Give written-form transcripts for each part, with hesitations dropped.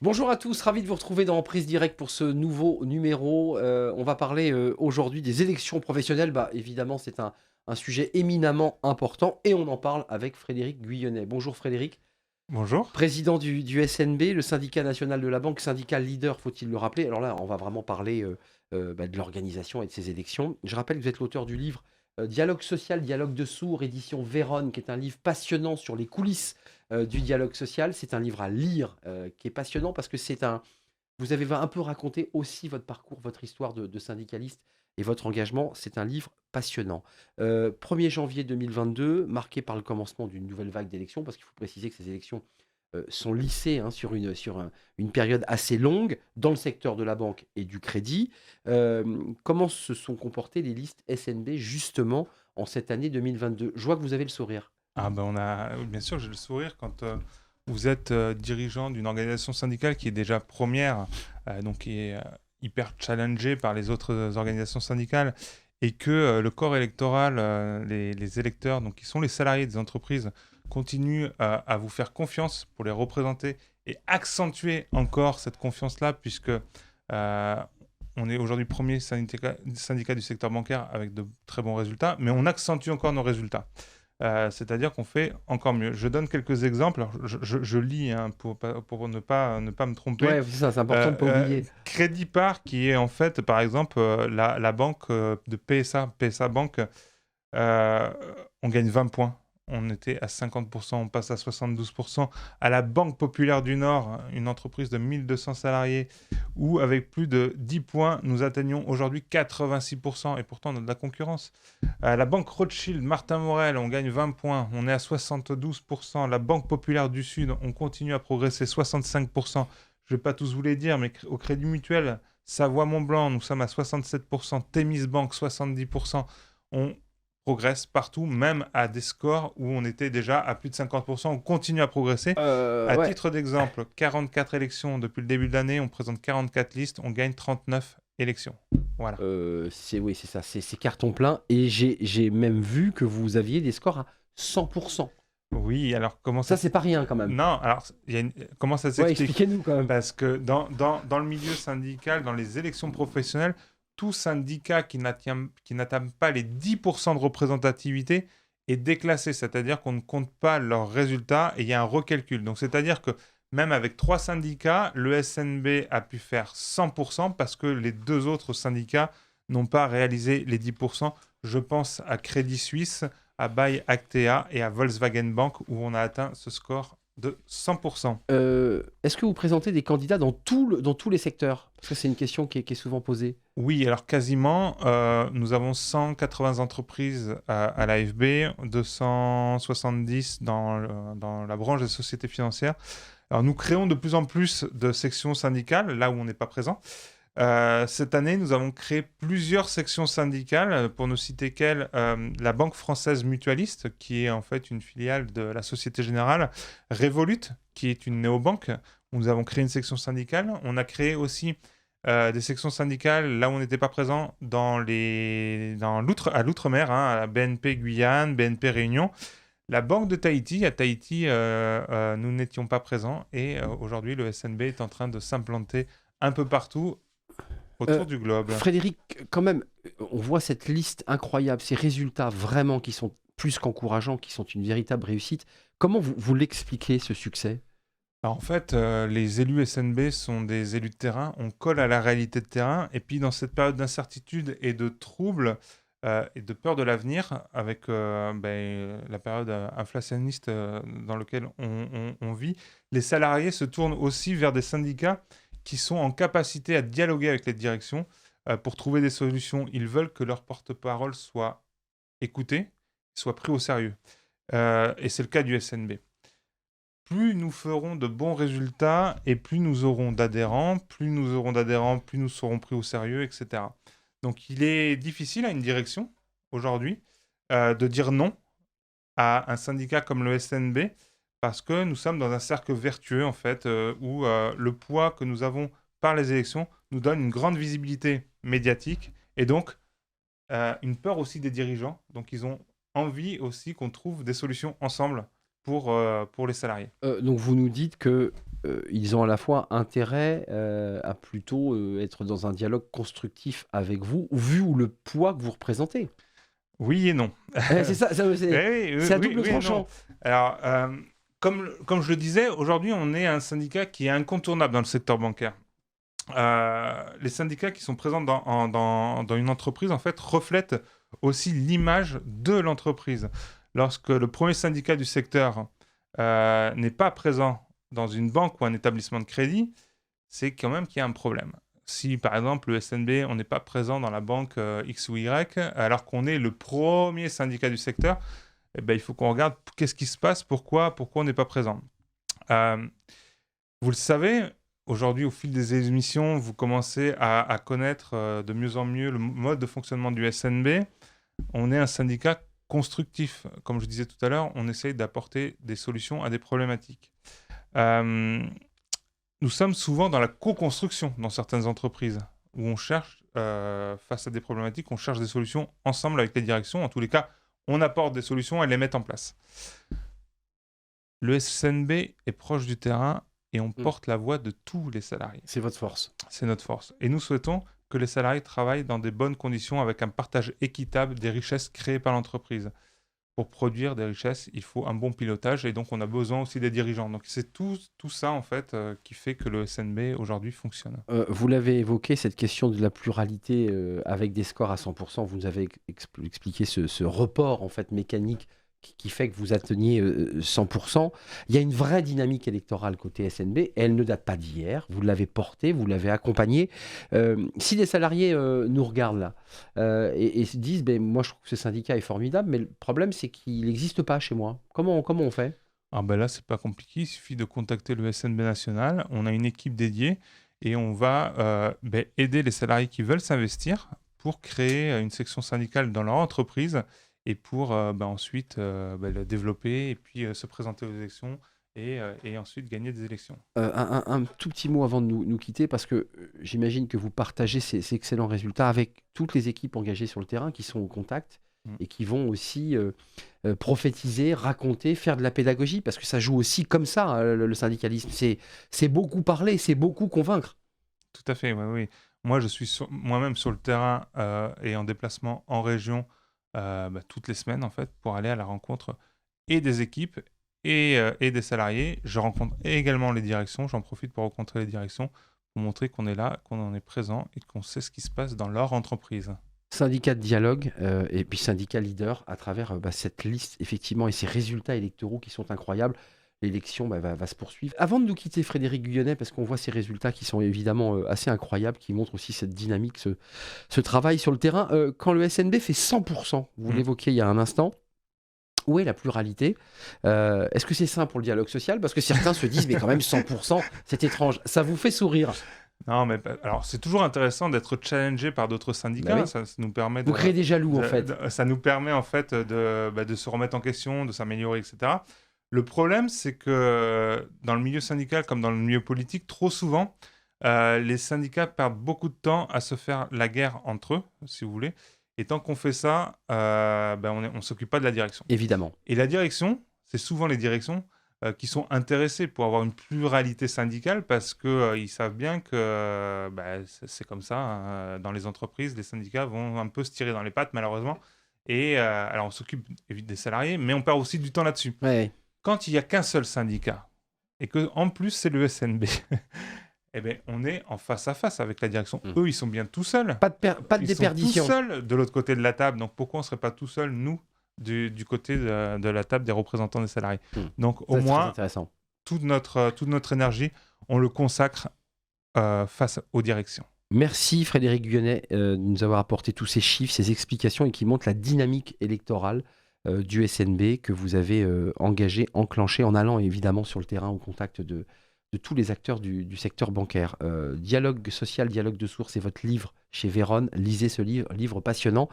Bonjour à tous, ravi de vous retrouver dans Prise Direct pour ce nouveau numéro. On va parler aujourd'hui des élections professionnelles. Bah, évidemment, c'est un sujet éminemment important et on en parle avec Frédéric Guyonnet. Bonjour Frédéric, Bonjour. président du SNB, le syndicat national de la banque, syndicat leader, faut-il le rappeler. Alors là, on va vraiment parler de l'organisation et de ces élections. Je rappelle que vous êtes l'auteur du livre Dialogue social, dialogue de sourds, édition Vérone, qui est un livre passionnant sur les coulisses du dialogue social. C'est un livre à lire qui est passionnant parce que vous avez un peu raconté aussi votre parcours, votre histoire de syndicaliste et votre engagement. C'est un livre passionnant. 1er janvier 2022, marqué par le commencement d'une nouvelle vague d'élections, parce qu'il faut préciser que ces élections sont lissées hein, une période assez longue dans le secteur de la banque et du crédit. Comment se sont comportées les listes SNB justement en cette année 2022? Je vois que vous avez le sourire. Ah ben bien sûr, j'ai le sourire quand vous êtes dirigeant d'une organisation syndicale qui est déjà première, donc qui est hyper challengée par les autres organisations syndicales, et que le corps électoral, les électeurs, donc qui sont les salariés des entreprises, continuent à vous faire confiance pour les représenter et accentuer encore cette confiance-là, puisque on est aujourd'hui premier syndicat du secteur bancaire avec de très bons résultats, mais on accentue encore nos résultats. C'est-à-dire qu'on fait encore mieux. Je donne quelques exemples. Alors, je lis hein, pour ne pas me tromper. Ouais, c'est ça, c'est important de ne pas oublier. Crédit Par, qui est en fait, par exemple, la banque de PSA Bank, euh, on gagne 20 points. On était à 50%, on passe à 72%. À la Banque Populaire du Nord, une entreprise de 1200 salariés, où avec plus de 10 points, nous atteignons aujourd'hui 86%. Et pourtant, on a de la concurrence. À la Banque Rothschild, Martin Morel, on gagne 20 points. On est à 72%. La Banque Populaire du Sud, on continue à progresser 65%. Je ne vais pas tous vous les dire, mais au Crédit Mutuel, Savoie-Mont-Blanc, nous sommes à 67%. Thémis Bank, 70%. On progresse partout, même à des scores où on était déjà à plus de 50%. On continue à progresser. À Ouais. titre d'exemple, 44 élections depuis le début de l'année, on présente 44 listes, on gagne 39 élections. Voilà. Oui, c'est ça, c'est carton plein et j'ai même vu que vous aviez des scores à 100%. Oui, alors comment ça... Ça, c'est pas rien quand même. Non, alors comment ça Ouais, s'explique? expliquez-nous quand même. Parce que dans le milieu syndical, dans les élections professionnelles, tout syndicat qui n'atteint pas les 10% de représentativité est déclassé, c'est-à-dire qu'on ne compte pas leurs résultats et il y a un recalcul. Donc c'est-à-dire que même avec 3 syndicats, le SNB a pu faire 100% parce que les deux autres syndicats n'ont pas réalisé les 10%. Je pense à Crédit Suisse, à Buy Actea et à Volkswagen Bank où on a atteint ce score de 100%. Est-ce que vous présentez des candidats dans tous les secteurs? Parce que c'est une question qui est souvent posée. Oui, alors quasiment. Nous avons 180 entreprises à l'AFB, 270 dans la branche des sociétés financières. Alors nous créons de plus en plus de sections syndicales, là où on n'est pas présent. Cette année, nous avons créé plusieurs sections syndicales, pour ne citer qu'elles, la Banque française mutualiste, qui est en fait une filiale de la Société Générale, Revolut, qui est une néobanque, où nous avons créé une section syndicale. On a créé aussi des sections syndicales là où on n'était pas présent à l'outre-mer, hein, à la BNP Guyane, BNP Réunion. La Banque de Tahiti, à Tahiti, nous n'étions pas présents et aujourd'hui le SNB est en train de s'implanter un peu partout Euh, autour du globe. Frédéric, quand même, on voit cette liste incroyable, ces résultats vraiment qui sont plus qu'encourageants, qui sont une véritable réussite. Comment vous l'expliquez, ce succès? Alors, en fait, les élus SNB sont des élus de terrain, on colle à la réalité de terrain, et puis dans cette période d'incertitude et de trouble et de peur de l'avenir, avec la période inflationniste dans laquelle on vit, les salariés se tournent aussi vers des syndicats qui sont en capacité à dialoguer avec les directions pour trouver des solutions. Ils veulent que leur porte-parole soit écouté, soit pris au sérieux. Et c'est le cas du SNB. Plus nous ferons de bons résultats et plus nous aurons d'adhérents, plus nous serons pris au sérieux, etc. Donc il est difficile à une direction aujourd'hui de dire non à un syndicat comme le SNB parce que nous sommes dans un cercle vertueux en fait où le poids que nous avons par les élections nous donne une grande visibilité médiatique et donc une peur aussi des dirigeants. Donc ils ont envie aussi qu'on trouve des solutions ensemble pour les salariés. Donc vous nous dites que ils ont à la fois intérêt à plutôt être dans un dialogue constructif avec vous, vu le poids que vous représentez. Oui et non. C'est ça, c'est à double Oui et non. tranchant. Alors, comme je le disais, aujourd'hui, on est un syndicat qui est incontournable dans le secteur bancaire. Les syndicats qui sont présents dans une entreprise, en fait, reflètent aussi l'image de l'entreprise. Lorsque le premier syndicat du secteur n'est pas présent dans une banque ou un établissement de crédit, c'est quand même qu'il y a un problème. Si, par exemple, le SNB, on n'est pas présent dans la banque X ou Y, alors qu'on est le premier syndicat du secteur, eh ben, il faut qu'on regarde qu'est-ce qui se passe, pourquoi on n'est pas présent. Vous le savez, aujourd'hui, au fil des émissions, vous commencez à connaître de mieux en mieux le mode de fonctionnement du SNB. On est un syndicat constructif. Comme je disais tout à l'heure, on essaye d'apporter des solutions à des problématiques. Nous sommes souvent dans la co-construction dans certaines entreprises, où on cherche, face à des problématiques, on cherche des solutions ensemble avec les directions. En tous les cas, on apporte des solutions et les met en place. Le SNB est proche du terrain et on porte la voix de tous les salariés. C'est votre force. C'est notre force. Et nous souhaitons que les salariés travaillent dans des bonnes conditions avec un partage équitable des richesses créées par l'entreprise. Pour produire des richesses, il faut un bon pilotage et donc on a besoin aussi des dirigeants. Donc c'est tout ça en fait qui fait que le SNB aujourd'hui fonctionne. Vous l'avez évoqué, cette question de la pluralité avec des scores à 100%, vous nous avez expliqué ce report en fait mécanique qui fait que vous atteignez 100%. Il y a une vraie dynamique électorale côté SNB, et elle ne date pas d'hier. Vous l'avez portée, vous l'avez accompagnée. Si des salariés nous regardent là et se disent ben, moi je trouve que ce syndicat est formidable, mais le problème c'est qu'il n'existe pas chez moi. Comment on fait? Ah ben là, c'est pas compliqué, il suffit de contacter le SNB national. On a une équipe dédiée et on va aider les salariés qui veulent s'investir pour créer une section syndicale dans leur entreprise et pour ensuite le développer et puis se présenter aux élections et ensuite gagner des élections. Un tout petit mot avant de nous quitter, parce que j'imagine que vous partagez ces excellents résultats avec toutes les équipes engagées sur le terrain qui sont au contact et qui vont aussi prophétiser, raconter, faire de la pédagogie, parce que ça joue aussi comme ça, hein, le syndicalisme. C'est beaucoup parler, c'est beaucoup convaincre. Tout à fait, oui. Moi, je suis moi-même sur le terrain et en déplacement en région toutes les semaines, en fait, pour aller à la rencontre et des équipes et des salariés. Je rencontre également les directions. J'en profite pour rencontrer les directions pour montrer qu'on est là, qu'on en est présent et qu'on sait ce qui se passe dans leur entreprise. Syndicat de dialogue et puis syndicat leader à travers cette liste, effectivement, et ces résultats électoraux qui sont incroyables. L'élection va se poursuivre. Avant de nous quitter, Frédéric Guyonnet, parce qu'on voit ces résultats qui sont évidemment assez incroyables, qui montrent aussi cette dynamique, ce travail sur le terrain. Quand le SNB fait 100%, vous l'évoquiez il y a un instant, où est la pluralité? Est-ce que c'est sain pour le dialogue social? Parce que certains se disent, mais quand même 100%, c'est étrange. Ça vous fait sourire? Non, mais alors c'est toujours intéressant d'être challengé par d'autres syndicats. Oui. Ça nous permet Vous créez des jaloux, en fait. Ça nous permet en fait de se remettre en question, de s'améliorer, etc. Le problème, c'est que dans le milieu syndical comme dans le milieu politique, trop souvent, les syndicats perdent beaucoup de temps à se faire la guerre entre eux, si vous voulez. Et tant qu'on fait ça, on ne s'occupe pas de la direction. Évidemment. Et la direction, c'est souvent les directions qui sont intéressés pour avoir une pluralité syndicale parce qu'ils savent bien que c'est comme ça. Hein, dans les entreprises, les syndicats vont un peu se tirer dans les pattes, malheureusement. Et alors, on s'occupe évidemment des salariés, mais on perd aussi du temps là-dessus. Ouais. Quand il n'y a qu'un seul syndicat et qu'en plus, c'est le SNB, eh ben, on est en face à face avec la direction. Eux, ils sont bien tout seuls. Pas de déperdition. Ils sont tout seuls de l'autre côté de la table. Donc, pourquoi on ne serait pas tout seuls, nous, du côté de la table des représentants des salariés. Donc au moins, toute notre énergie, on le consacre face aux directions. Merci Frédéric Guyonnet de nous avoir apporté tous ces chiffres, ces explications et qui montrent la dynamique électorale du SNB que vous avez engagé, enclenché en allant évidemment sur le terrain au contact de tous les acteurs du secteur bancaire. Dialogue social, dialogue de source, c'est votre livre chez Vérone. Lisez ce livre passionnant.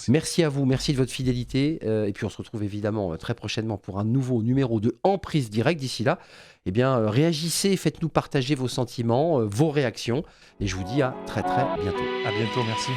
Merci à vous, merci de votre fidélité. Et puis on se retrouve évidemment très prochainement pour un nouveau numéro de En Prise Directe. D'ici là, réagissez, faites-nous partager vos sentiments, vos réactions. Et je vous dis à très très bientôt. À bientôt, merci.